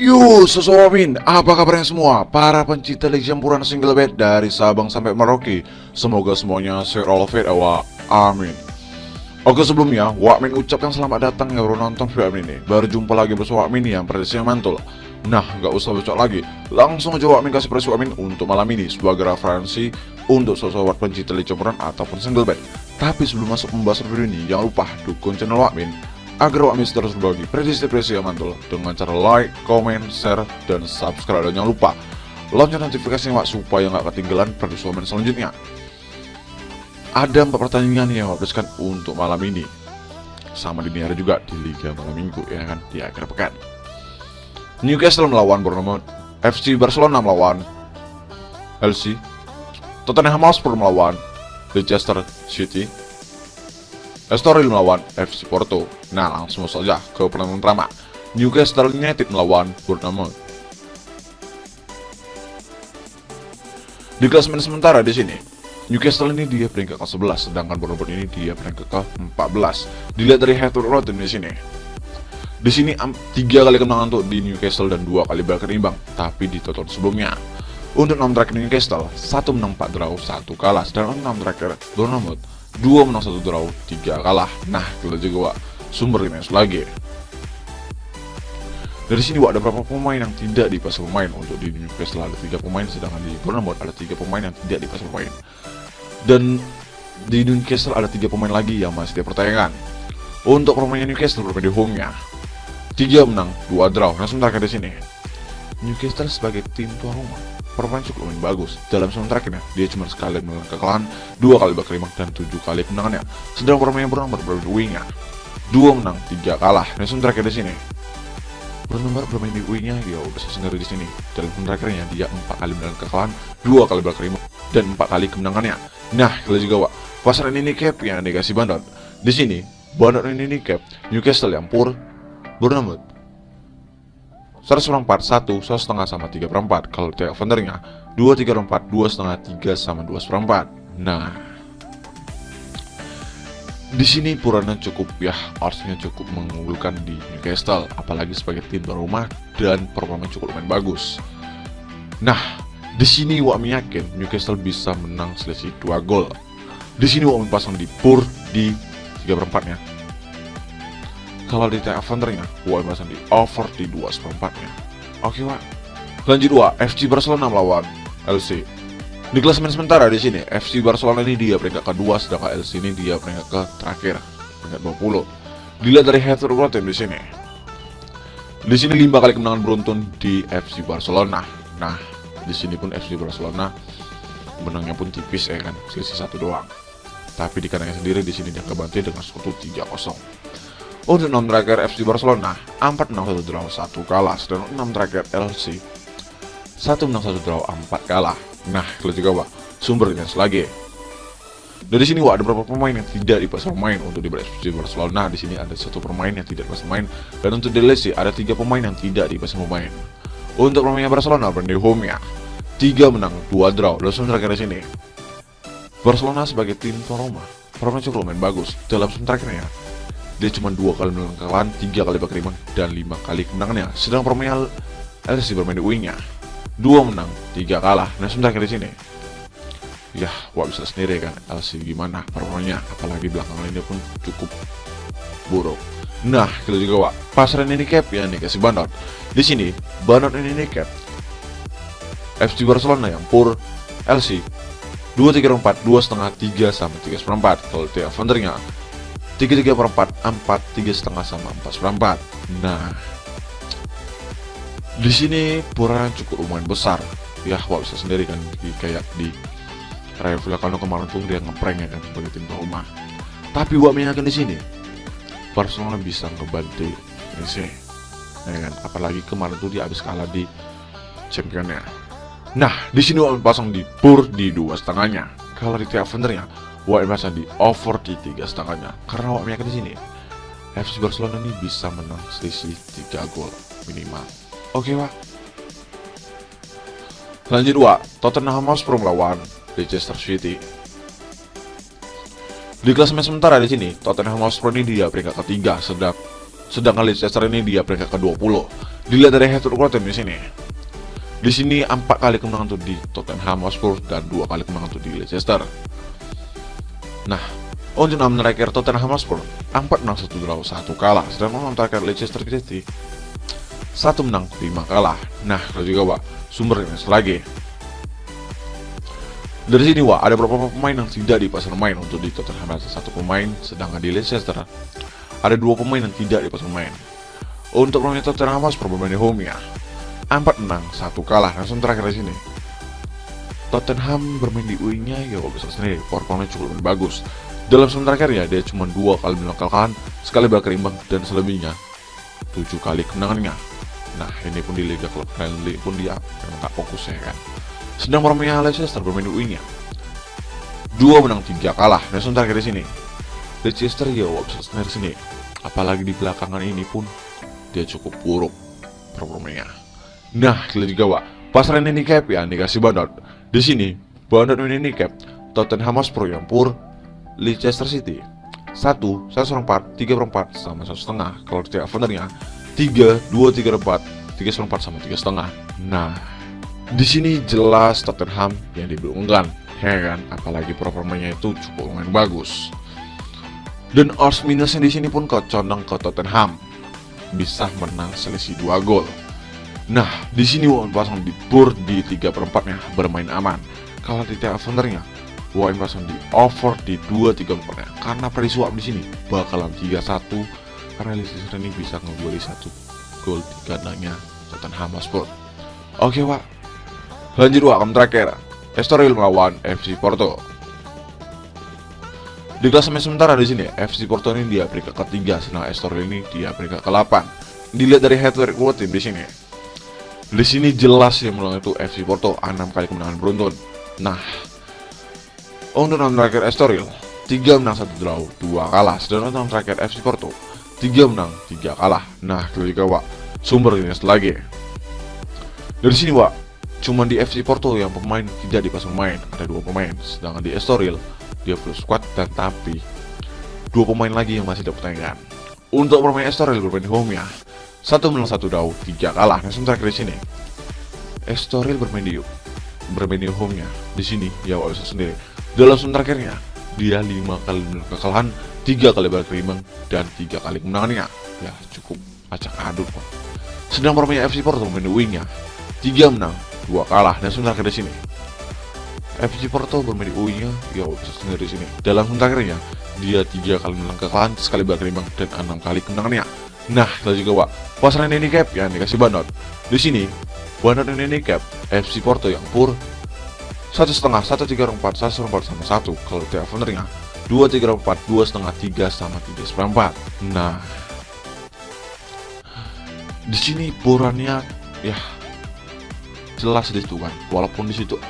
Yo, Sosomin, apa kabarnya semua? Para pencinta Liga Campuran single bed dari Sabang sampai Merauke, semoga semuanya sehat walafiat awak. Amin. Oke, sebelumnya, Wakmin ucapkan selamat datang ya baru nonton film ini. Baru jumpa lagi bersama Wakmin yang prediksinya mantul. Nah, nggak usah bacot lagi, langsung aja Wakmin kasih prediksi Wakmin untuk malam ini sebagai referensi untuk sobat pencinta Liga Campuran ataupun single bed. Tapi sebelum masuk pembahasan video ini, jangan lupa dukung channel Wakmin agar Wakmin terus berbagi prediksi-prediksi yang mantul dengan cara like, comment, share, dan subscribe. Dan jangan lupa lonceng notifikasinya Wak supaya nggak ketinggalan prediksi Wakmin selanjutnya. Ada 4 pertandingan yang habiskan untuk malam ini, sama dini hari juga di Liga malam minggu ya kan, di akhir pekan. Newcastle melawan Bournemouth, FC Barcelona melawan Chelsea, Tottenham Hotspur melawan Leicester City, Estoril melawan FC Porto. Nah, langsung saja ke pertandingan pertama. Newcastle United melawan Bournemouth. Di klasemen sementara di sini, Newcastle ini dia peringkat ke-11, sedangkan Bournemouth ini dia peringkat ke-14. Dilihat dari head to rating di sini. Di sini 3 kali kemenangan untuk di Newcastle dan 2 kali berakhir imbang, tapi di total sebelumnya. Untuk 6 terakhir Newcastle, 1 menang 4 draw, 1 kalah, sedangkan 6 terakhir Bournemouth 2 menang 1 draw, 3 kalah. Nah, kita juga Wak, sumber image lagi. Dari sini Wak, ada beberapa pemain yang tidak di pasar pemain. Untuk di Newcastle ada 3 pemain, sedangkan di Bournemouth ada 3 pemain yang tidak di pasar pemain. Dan di Newcastle ada 3 pemain lagi yang masih dipertanyakan. Untuk pemain Newcastle bermain di home-nya 3 menang, 2 draw. Nah, sementara di sini Newcastle sebagai tim tuan rumah permainan cukup lumayan bagus. Dalam sementara terakhirnya dia cuma sekali mengalami kekalahan, 2 kali bakal imbang dan 7 kali kemenangannya. Sedang permainan Bournemouth bermain di wingnya 2 menang, 3 kalah. Nah, sementara di sini Bournemouth bermain di wingnya ya udah sendiri di sini. Dalam sementara terakhirnya dia 4 kali mengalami kekalahan, 2 kali bakal imbang dan 4 kali kemenangannya. Nah, kita juga Wak, pasaran ini cap yang dikasih bandot. Di sini bandot ini cap Newcastle yang pur Bournemouth 1/4, 1, 1,5 sama 3/4. Kalau tiap vendornya 2/3/4, 2,5, 3 sama 2/4. Nah, di sini purana cukup ya, oddsnya cukup mengunggulkan di Newcastle, apalagi sebagai tim tuan rumah dan performa cukup lumayan bagus. Nah, di sini Wak yakin Newcastle bisa menang selisih 2 gol. Di sini Wak pasang di pur di 3/4-nya. Kalau di tiap vendornya, Wak pasang di over di 2/4-nya. Oke Wak. Lanjut Wak, FC Barcelona melawan LC. Di klasemen sementara di sini, FC Barcelona ini dia peringkat kedua, sedangkan LC ini dia peringkat ke terakhir, peringkat 20. Dilihat dari head to rating di sini. Di sini 5 kali kemenangan beruntun di FC Barcelona. Nah, di sini pun FC Barcelona menangnya pun tipis ya kan, selisih 1 doang. Tapi di kandangnya sendiri di sini dia kebantai dengan skor 3-0. Untuk 6 terakhir FC Barcelona 4 menang 1 draw 1 kalah, sedangkan 6 terakhir LC 1 menang 1 draw 4 kalah. Nah, kalau juga Wak, sumbernya lagi. Dari sini Wak, ada beberapa pemain yang tidak di pasar pemain. Untuk di FC Barcelona di sini ada 1 pemain yang tidak di pasar pemain, dan untuk di LC ada 3 pemain yang tidak di pasar pemain. Untuk pemainnya Barcelona bermain di home-nya 3 menang 2 draw. Lalu terakhir di sini Barcelona sebagai tim tuan rumah permainan cukup lumayan bagus. Dalam terakhirnya dia cuma 2 kali menang kekalahan, 3 kali bakal imbang dan 5 kali kemenangannya. Sedang pemain LC bermain di wingnya 2 menang, 3 kalah. Nah, sementara di sini ya Wak bisa sendiri kan LC gimana performanya, apalagi belakangan ini pun cukup buruk. Nah, kita juga Wak, pasaran ini cap yang dikasih bandot. Di sini bandot ini cap FC Barcelona yang pur LC 2/3/4, 2,5, 3 sama 3/4. Kalau tiap vendornya 3/3/4, 4, 3,5 sama 4/4. Nah, di sini purana cukup lumayan besar. Ya, Wak bisa sendiri kan, kayak di Rayo Vallecano kemarin tuh dia ngeprank ya kan sebagai tim tuan rumah. Tapi Wak yakin di sini Barcelona bisa ngebantu Messi, ya kan? Apalagi kemarin tuh dia habis kalah di championnya. Nah, di sini Wak pasang di pur di 2,5-nya. Kalau di tiap vendornya Wak pasang di over di 3,5-nya. Karena Wak yakin di sini FC Barcelona ini bisa menang selisih 3 gol minimal. Oke Wak. Lanjut Wak, Tottenham Hotspur melawan Leicester City. Di klasemen sementara di sini, Tottenham Hotspur ini dia peringkat ketiga, sedang sedangkan Leicester ini di peringkat ke-20. Dilihat dari head to record di sini. Di sini 4 kali kemenangan untuk di Tottenham Hotspur dan 2 kali kemenangan untuk di Leicester. Nah, untuk 6 terakhir Tottenham Hotspur 4 menang 1 draw 1 kalah, sedangkan 6 terakhir Leicester City 1 menang 5 kalah. Nah, kalau juga sumber lagi. Dari sini ada beberapa pemain yang tidak dipasang main. Untuk di Tottenham ada 1 pemain, sedangkan di Leicester ada 2 pemain yang tidak dipasang main. Untuk pemain Tottenham Hotspur bermain di home ya 4 menang 1 kalah. Langsung terakhir di sini Tottenham bermain di away-nya ya bisa sendiri, performanya cukup bagus. Dalam season terakhirnya dia cuma 2 kali menang sekali bakal imbang, dan selebihnya 7 kali kemenangannya. Nah, ini pun di Liga Klub Friendly pun dia memang gak fokus ya kan. Sedang permainan Leicester bermain di away-nya 2 menang 3 kalah. Nah, season terakhir di sini Leicester ya bisa sendiri sini. Apalagi di belakangan ini pun dia cukup buruk performanya. Nah, kita juga pasaran handicap ya dikasih bandot. Di sini bandot handicap Tottenham Hotspur yang pur Leicester City 1, 1/4, 3/4 sama 1,5. Kalau tidak foundernya 3, 2, 3/4, 3/4 sama 3,5. Nah, di sini jelas Tottenham yang diuntungkan, ya kan? Apalagi performanya itu cukup lumayan bagus. Dan odds minusnya di sini pun condong ke Tottenham, bisa menang selisih 2 gol. Nah, di sini pasang di pur di 3/4-nya bermain aman. Kalau tidak foundernya pasang di over di 2/3/4-nya, karena prediksi di sini bakalan 3-1 karena Leicester ini bisa ngegoli 1 gol di kandangnya Tottenham Hotspur. Oke, lanjut kamu terakhir Estoril melawan FC Porto. Di klasemen sementara di sini FC Porto ini di peringkat ke-3, sedangkan Estoril ini di peringkat ke-8. Dilihat dari head to record tim di sini. Di sini jelas yang menang itu FC Porto 6 kali kemenangan beruntun. Nah, untuk 6 terakhir Estoril 3 menang 1 draw 2 kalah, sedangkan 6 terakhir FC Porto 3 menang 3 kalah. Nah, kita juga sumber ini lagi. Dari sini cuma di FC Porto yang pemain tidak dipasang main, ada 2 pemain, sedangkan di Estoril dia full squad, dan tapi 2 pemain lagi yang masih dipertanyakan. Untuk pemain Estoril bermain di home ya 1 menang 1 draw 3 kalah. Nah, sementara di sini Estoril bermain di home-nya. Di sini ya bisa sendiri. Dalam season terakhirnya dia 5 kali kekalahan, 3 kali balik imbang, dan 3 kali kemenangannya. Ya cukup acak aduk. Sedang pemain FC Porto bermain di wing-nya 3 menang 2 kalah. Dan season terakhir di sini FC Porto bermain di wing-nya ya bisa sendiri di sini. Dalam season terakhirnya dia 3 kali menang kekalahan, sekali balik imbang, dan 6 kali kemenangannya. Nah, kita juga pasaran handicap yang dikasih bandot. Di sini bandot handicap FC Porto yang pur 1,5, 1,3/4, 1/4 sama 1. Kalau tidak foundernya 2,3/4, 2,5, 3 sama 3/4. Nah, di sini purannya ya jelas di situ kan. Walaupun di situ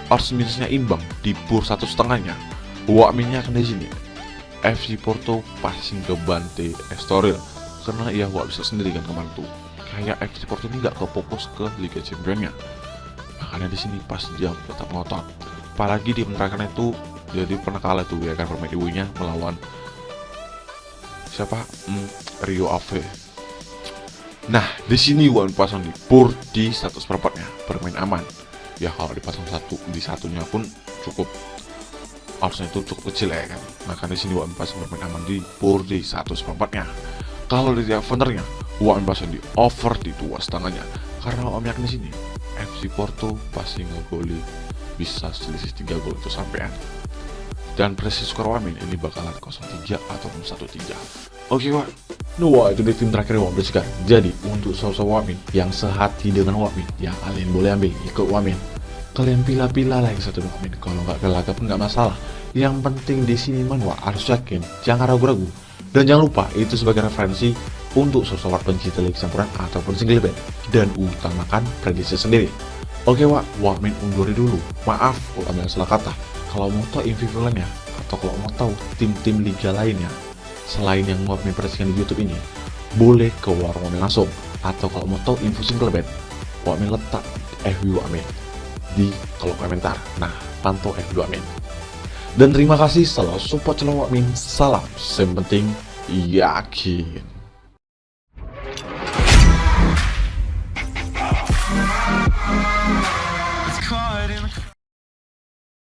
odds minusnya imbang di pur 1,5-nya. Wakminnya kan di sini FC Porto passing ke Bante Estoril, karena ya bisa sendiri kan kemarin tuh kayak FC Porto ini nggak kefokus ke Liga Championnya. Makanya di sini pas dia tetap ngotot, apalagi di penerakan itu jadi pernah kalah tuh ya kan, bermain ibunya melawan siapa, Rio Ave. Nah, di sini pasang di pur di 1/4-nya bermain aman. Ya kalau dipasang di satunya pun cukup, harusnya itu cukup kecil ya kan. Maka di sini pasang bermain aman di pur di 1/4-nya. Kalau di foundernya pasang di over di 2,5-nya, karena yakin di sini FC Porto pasti ngegoli bisa selisih 3 gol itu sampean. Dan presisi skor Wamin ini bakalan 0-3 ataupun 1-3. Oke itu di tim terakhir Wamin sekarang. Jadi untuk sosok Wamin yang sehati dengan Wamin, ya kalian boleh ambil ikut Wamin. Kalian pilih-pilih lagi satu Wamin. Kalau nggak pilih pun nggak masalah. Yang penting di sini harus yakin, jangan ragu-ragu. Dan jangan lupa itu sebagai referensi untuk sosok pencinta Liga Campuran ataupun single band, dan utamakan prediksi sendiri. Oke Wamin undur dulu. Maaf kalau ada salah kata. Kalau mau tahu info lainnya atau kalau mau tahu tim-tim liga lainnya selain yang Wamin prediksikan di YouTube ini, boleh ke warung Wamin langsung. Atau kalau mau tahu info single band, Wamin letak FB Wamin di kolom komentar. Nah, pantau FB Wamin. Dan terima kasih selalu support channel Wamin. Salam, yang penting yakin.